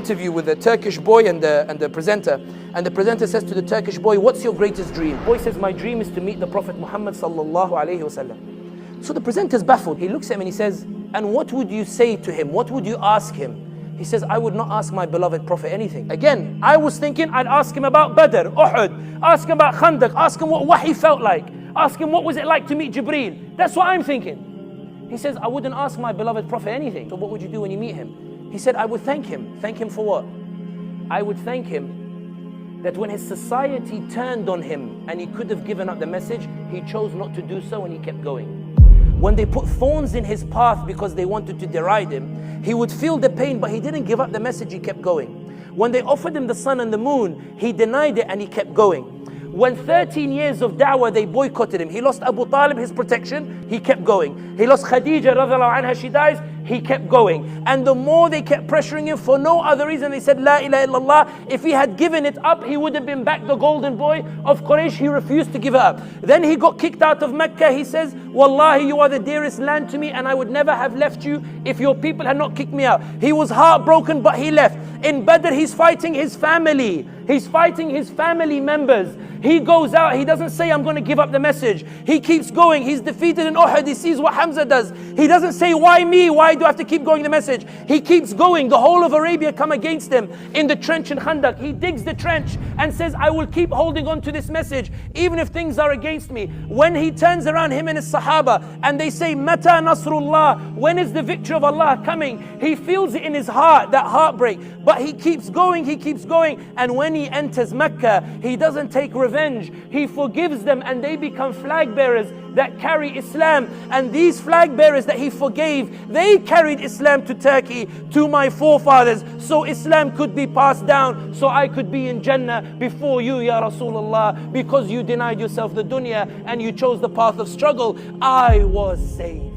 Interview with the Turkish boy and the presenter, and the presenter says to the Turkish boy, what's your greatest dream? The boy says, my dream is to meet the Prophet Muhammad sallallahu alaihi wasallam. So the presenter is baffled. He looks at him and he says, and what would you say to him? What would you ask him? He says, I would not ask my beloved Prophet anything. Again, I was thinking I'd ask him about Badr, Uhud, ask him about Khandaq, ask him what Wahi felt like, ask him what was it like to meet Jibreel. That's what I'm thinking. He says, I wouldn't ask my beloved Prophet anything. So what would you do when you meet him? He said, I would thank him. Thank him for what? I would thank him that when his society turned on him and he could have given up the message, he chose not to do so and he kept going. When they put thorns in his path because they wanted to deride him, he would feel the pain, but he didn't give up the message, he kept going. When they offered him the sun and the moon, he denied it and he kept going. When 13 years of da'wah, they boycotted him. He lost Abu Talib, his protection, he kept going. He lost Khadija, radiallahu anha, she dies, he kept going. And the more they kept pressuring him for no other reason, they said, La ilaha illallah. If he had given it up, he would have been back the golden boy of Quraysh. He refused to give it up. Then he got kicked out of Mecca. He says, Wallahi, you are the dearest land to me, and I would never have left you if your people had not kicked me out. He was heartbroken, but he left. In Badr, he's fighting his family. He's fighting his family members. He goes out, he doesn't say, I'm going to give up the message. He keeps going. He's defeated in Uhud. He sees what Hamza does. He doesn't say, why me? Why do I have to keep going the message? He keeps going. The whole of Arabia come against him in the trench in Khandaq. He digs the trench and says, I will keep holding on to this message, even if things are against me. When he turns around, him and his Sahaba, and they say, Mata Nasrullah, when is the victory of Allah coming? He feels it in his heart, that heartbreak. But he keeps going, he keeps going. And when he enters Mecca, he doesn't take revenge. He forgives them and they become flag bearers that carry Islam. And these flag bearers that he forgave, they carried Islam to Turkey, to my forefathers, so Islam could be passed down, so I could be in Jannah before you, Ya Rasulullah, because you denied yourself the dunya and you chose the path of struggle. I was saved.